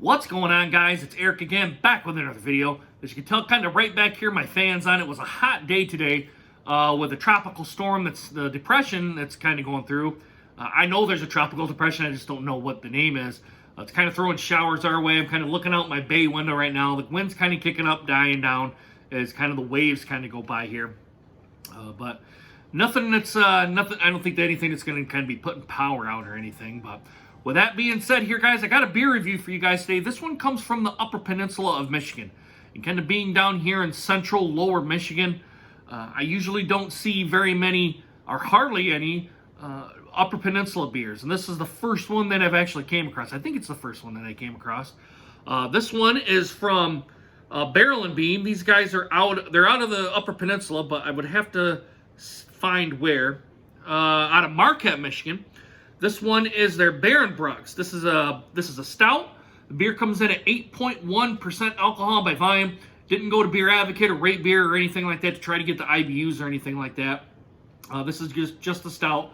What's going on, guys? It's Eric again, back with another video. As you can tell, kind of right back here, my fan's on. It was a hot day today with a tropical storm that's the depression that's kind of going through. I know there's a tropical depression, I just don't know what the name is. It's kind of throwing showers our way. I'm kind of looking out my bay window right now. The wind's kind of kicking up, dying down as kind of the waves kind of go by here. But nothing that's, nothing. I don't think that anything that's going to kind of be putting power out or anything, but with that being said here, guys, I got a beer review for you guys today. This one comes from the Upper Peninsula of Michigan. And kind of being down here in central lower Michigan, I usually don't see very many, or hardly any, Upper Peninsula beers. And this is the first one that I've actually came across. I think it's the first one that I came across. This one is from Barrel and Beam. These guys are out, they're out of the Upper Peninsula, but I would have to find where. Out of Marquette, Michigan. This one is their Brux. This is a stout. The beer comes in at 8.1% alcohol by volume. Didn't go to Beer Advocate or Rate Beer or anything like that to try to get the IBUs or anything like that. This is just a stout.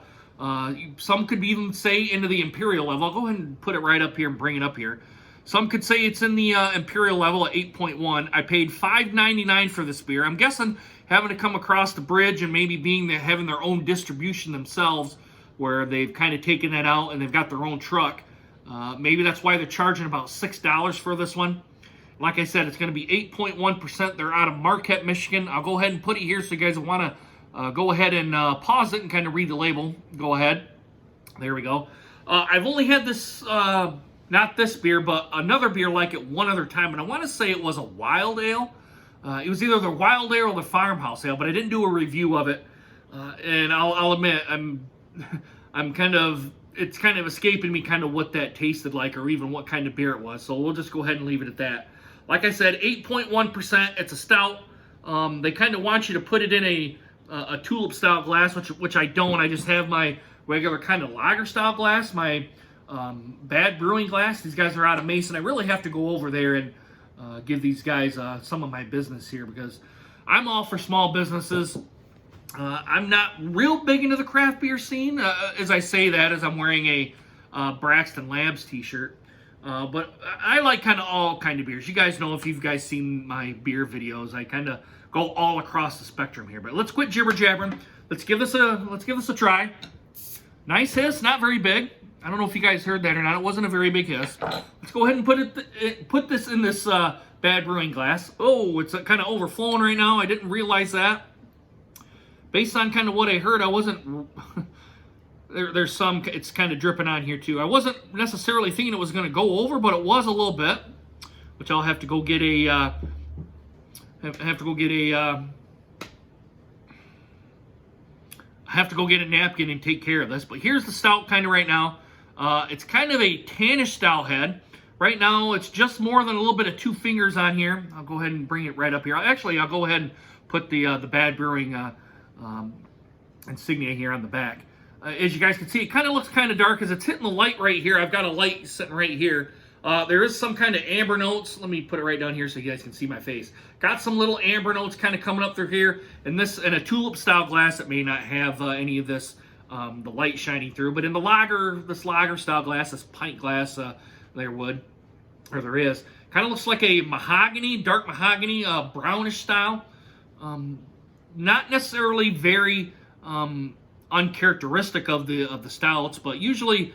Some could even say into the Imperial level. I'll go ahead and put it right up here and bring it up here. Some could say it's in the Imperial level at 8.1. I paid $5.99 for this beer. I'm guessing having to come across the bridge and maybe having their own distribution themselves, where they've kind of taken that out and they've got their own truck. Maybe that's why they're charging about $6 for this one. Like I said, it's going to be 8.1%. They're out of Marquette, Michigan. I'll go ahead and put it here so you guys want to go ahead and pause it and kind of read the label. Go ahead. There we go. I've only had this, not this beer, but another beer like it one other time, and I want to say it was a wild ale. It was either the wild ale or the farmhouse ale, but I didn't do a review of it. And I'll admit, it's kind of escaping me kind of what that tasted like or even what kind of beer it was. So we'll just go ahead and leave it at that. Like I said, 8.1%. It's a stout. They kind of want you to put it in a tulip style glass, which I don't. I just have my regular kind of lager style glass, my bad brewing glass. These guys are out of Mason. I really have to go over there and give these guys some of my business here because I'm all for small businesses. I'm not real big into the craft beer scene, as I say that as I'm wearing a Braxton Labs t-shirt. But I like kind of all kind of beers. You guys know, if you've guys seen my beer videos, I kind of go all across the spectrum here. But let's quit jibber jabbering. Let's give this a try. Nice hiss, not very big. I don't know if you guys heard that or not. It wasn't a very big hiss. Let's go ahead and put this in this bad brewing glass. Oh, it's kind of overflowing right now. I didn't realize that. Based on kind of what I heard, I wasn't, there's some, it's kind of dripping on here too. I wasn't necessarily thinking it was going to go over, but it was a little bit, which I'll have to go get a, napkin and take care of this. But here's the stout kind of right now. It's kind of a tannish style head. Right now, it's just more than a little bit of 2 fingers on here. I'll go ahead and bring it right up here. Actually, I'll go ahead and put the Bad Brewing insignia here on the back. As you guys can see, it kind of looks kind of dark as it's hitting the light right here. I've got a light sitting right here. There is some kind of amber notes. Let me put it right down here so you guys can see my face. Got some little amber notes kind of coming up through here. And this in a tulip style glass that may not have any of this, the light shining through. But in the this lager style glass, this pint glass, there is. Kind of looks like a mahogany, dark mahogany, brownish style. Not necessarily very uncharacteristic of the stouts, but usually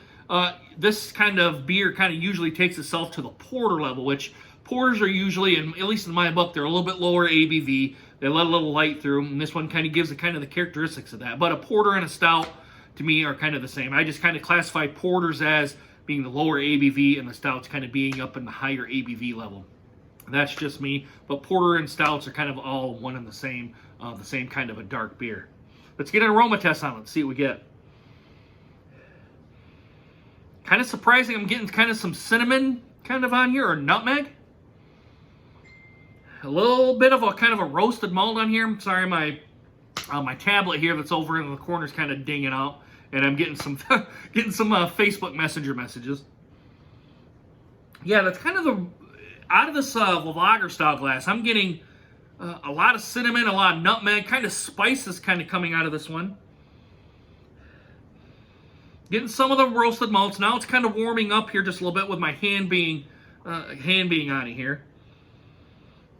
this kind of beer kind of usually takes itself to the porter level, which porters are usually, and at least in my book, they're a little bit lower ABV. They let a little light through, and this one kind of gives the characteristics of that. But a porter and a stout, to me, are kind of the same. I just kind of classify porters as being the lower ABV and the stouts kind of being up in the higher ABV level. That's just me, but porter and stouts are kind of all one and the same kind of a dark beer. Let's get an aroma test on it. Let's see what we get. Kind of surprising, I'm getting kind of some cinnamon kind of on here, or nutmeg. A little bit of a kind of a roasted malt on here. I'm sorry, my tablet here that's over in the corner is kind of dinging out, and I'm getting some Facebook Messenger messages. Yeah, that's kind of out of this lager style glass, I'm getting a lot of cinnamon, a lot of nutmeg, kind of spices kind of coming out of this one. Getting some of the roasted malts. Now it's kind of warming up here just a little bit with my hand being hand being on it here.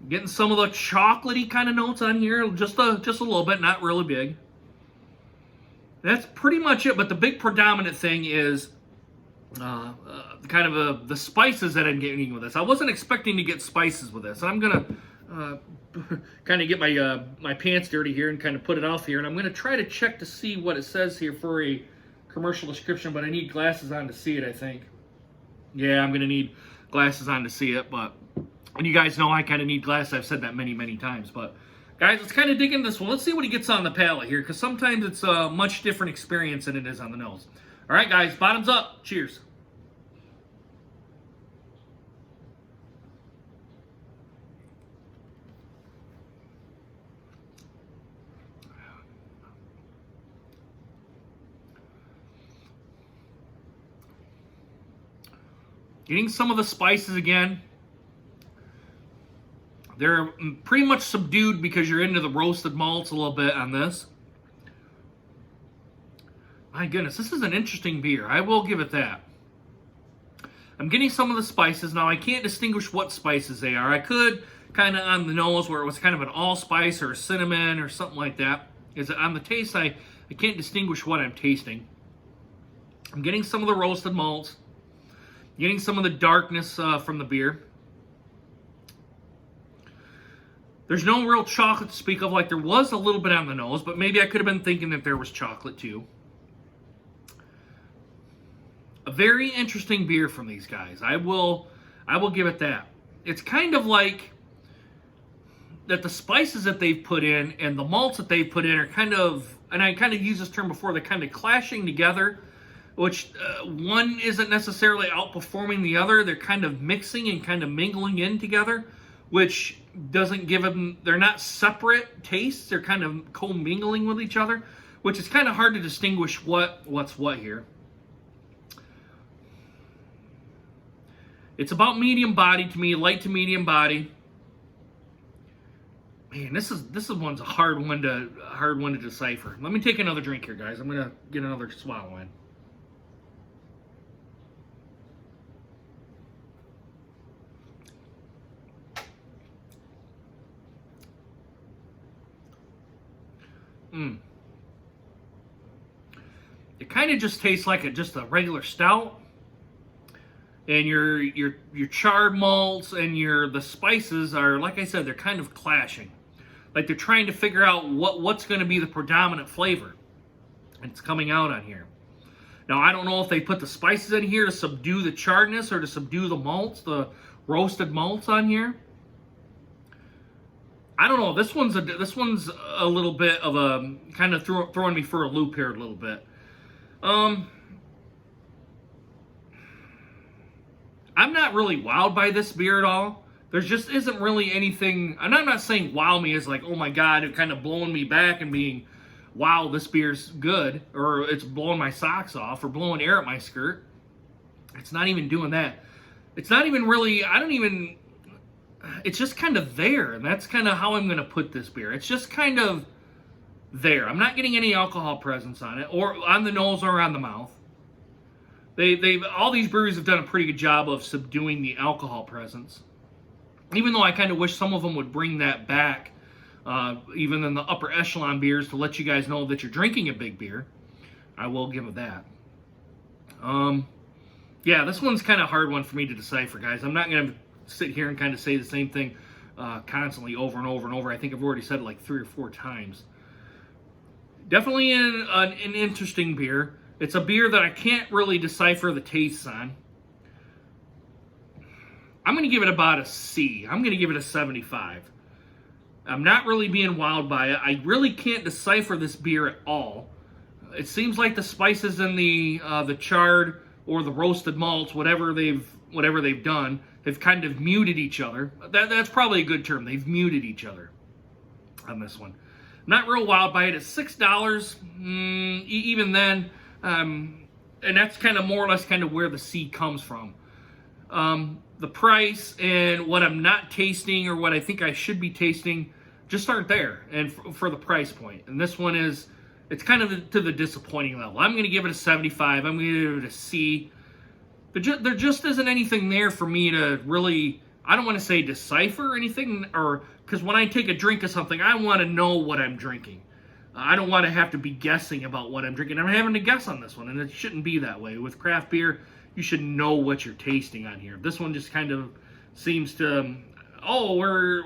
Getting some of the chocolatey kind of notes on here, just a little bit, not really big. That's pretty much it, but the big predominant thing is kind of the spices that I'm getting with this. I wasn't expecting to get spices with this. I'm going to kind of get my pants dirty here and kind of put it off here, and I'm going to try to check to see what it says here for a commercial description, but I need glasses on to see it, I think. Yeah, I'm going to need glasses on to see it, but and you guys know I kind of need glasses. I've said that many, many times, but guys, let's kind of dig into this one. Let's see what he gets on the palate here, because sometimes it's a much different experience than it is on the nose. All right, guys, bottoms up. Cheers. Getting some of the spices again. They're pretty much subdued because you're into the roasted malts a little bit on this. My goodness, this is an interesting beer. I will give it that. I'm getting some of the spices. Now, I can't distinguish what spices they are. I could kind of on the nose where it was kind of an allspice or a cinnamon or something like that. Is on the taste, I can't distinguish what I'm tasting. I'm getting some of the roasted malts. Getting some of the darkness from the beer. There's no real chocolate to speak of, like there was a little bit on the nose, but maybe I could have been thinking that there was chocolate too. A very interesting beer from these guys. I will give it that. It's kind of like that the spices that they've put in and the malts that they've put in are kind of, and I kind of used this term before, they're kind of clashing together, which one isn't necessarily outperforming the other. They're kind of mixing and kind of mingling in together, which doesn't give them, they're not separate tastes, they're kind of co-mingling with each other, which is kind of hard to distinguish what's what here. It's about medium body to me, light to medium body. Man, this one's a hard one to decipher. Let me take another drink here, guys. I'm gonna get another swallow in. It kind of just tastes like just a regular stout, and your charred malts and the spices are, like I said, they're kind of clashing. Like they're trying to figure out what's going to be the predominant flavor, and it's coming out on here. Now I don't know if they put the spices in here to subdue the charredness or to subdue the malts, the roasted malts on here. I don't know. This one's a little bit of a kind of throwing me for a loop here a little bit. I'm not really wowed by this beer at all. There just isn't really anything. And I'm not saying wow me as like, oh my god, it kind of blowing me back and being, wow, this beer's good, or it's blowing my socks off or blowing air at my skirt. It's not even doing that. It's not even really. It's just kind of there, and that's kind of how I'm going to put this beer. It's just kind of there. I'm not getting any alcohol presence on it, or on the nose or on the mouth. All these breweries have done a pretty good job of subduing the alcohol presence. Even though I kind of wish some of them would bring that back, even in the upper echelon beers, to let you guys know that you're drinking a big beer. I will give it that. Yeah, this one's kind of a hard one for me to decipher, guys. I'm not going to sit here and kind of say the same thing constantly over and over and over. I think I've already said it like 3 or 4 times. Definitely an interesting beer. It's a beer that I can't really decipher the tastes on. I'm going to give it about a C. I'm going to give it a 75. I'm not really being wowed by it. I really can't decipher this beer at all. It seems like the spices in the charred or the roasted malts, whatever they've done, they've kind of muted each other. That's probably a good term. They've muted each other on this one. Not real wild by it. It's $6. Even then, and that's kind of more or less kind of where the C comes from. The price and what I'm not tasting or what I think I should be tasting just aren't there, and for the price point. And this one it's kind of to the disappointing level. I'm going to give it a 75. I'm going to give it a C. there just isn't anything there for me to really, I don't want to say decipher anything, or because when I take a drink of something, I want to know what I'm drinking. I don't want to have to be guessing about what I'm drinking. I'm having to guess on this one, and it shouldn't be that way. With craft beer, you should know what you're tasting on here. This one just kind of seems to,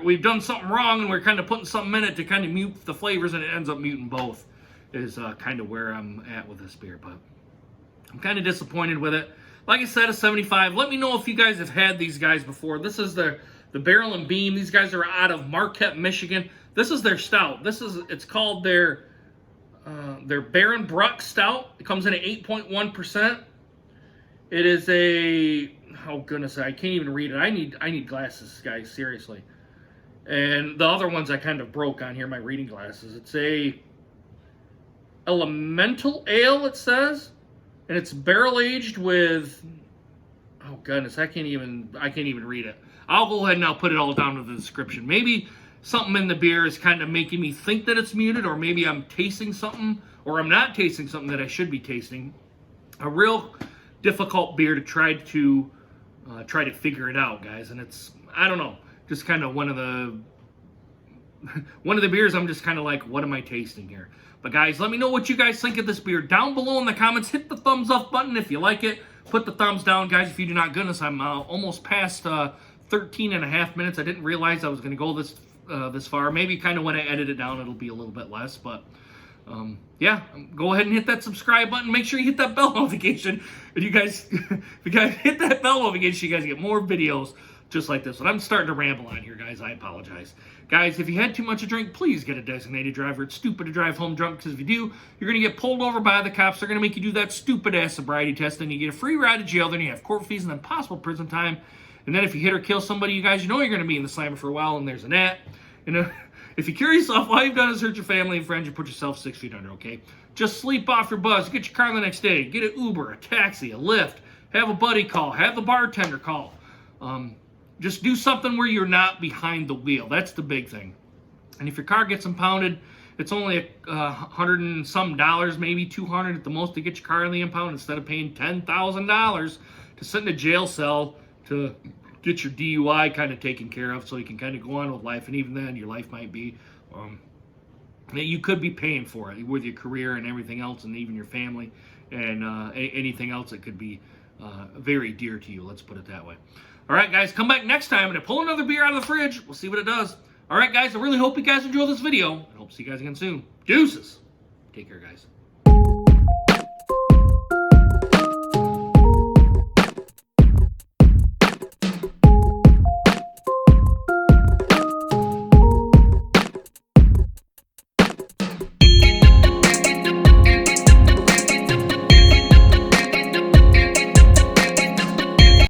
we've done something wrong, and we're kind of putting something in it to kind of mute the flavors, and it ends up muting both, is kind of where I'm at with this beer. But I'm kind of disappointed with it. Like I said, a 75. Let me know if you guys have had these guys before. This is the Barrel and Beam. These guys are out of Marquette, Michigan. This is their stout. It's called their Baron Brux Stout. It comes in at 8.1%. It is a, oh goodness, I can't even read it. I need glasses, guys, seriously. And the other ones I kind of broke on here, my reading glasses. It's a elemental ale, it says, and it's barrel aged with, oh goodness, I can't even read it. I'll go ahead and I'll put it all down in the description. Maybe something in the beer is kind of making me think that it's muted, or maybe I'm tasting something, or I'm not tasting something that I should be tasting. A real difficult beer to try to figure it out, guys. And it's, I don't know, just kind of one of the beers I'm just kind of like, what am I tasting here? But guys, let me know what you guys think of this beer down below in the comments. Hit the thumbs up button if you like it. Put the thumbs down, guys, if you do not. Goodness, I'm almost past 13 and a half minutes. I didn't realize I was going to go this far. Maybe kind of when I edit it down, it'll be a little bit less. But yeah, go ahead and hit that subscribe button. Make sure you hit that bell notification. If you guys hit that bell notification, you guys get more videos just like this one. I'm starting to ramble on here, guys. I apologize. Guys, if you had too much to drink, please get a designated driver. It's stupid to drive home drunk, because if you do, you're going to get pulled over by the cops. They're going to make you do that stupid-ass sobriety test, and you get a free ride to jail. Then you have court fees and then possible prison time. And then if you hit or kill somebody, you guys, you know you're going to be in the slammer for a while, and there's an at. And if you kill yourself, all you've done is hurt your family and friends. You put yourself 6 feet under, okay? Just sleep off your buzz. Get your car the next day. Get an Uber, a taxi, a Lyft. Have a buddy call. Have the bartender call. Just do something where you're not behind the wheel. That's the big thing. And if your car gets impounded, it's only $100 and some, maybe $200 at the most, to get your car in the impound, instead of paying $10,000 to sit in a jail cell to get your DUI kind of taken care of, so you can kind of go on with life. And even then, your life might be, you could be paying for it with your career and everything else, and even your family and anything else that could be very dear to you. Let's put it that way. All right, guys, come back next time and pull another beer out of the fridge. We'll see what it does. All right, guys, I really hope you guys enjoy this video, and hope to see you guys again soon. Deuces. Take care, guys.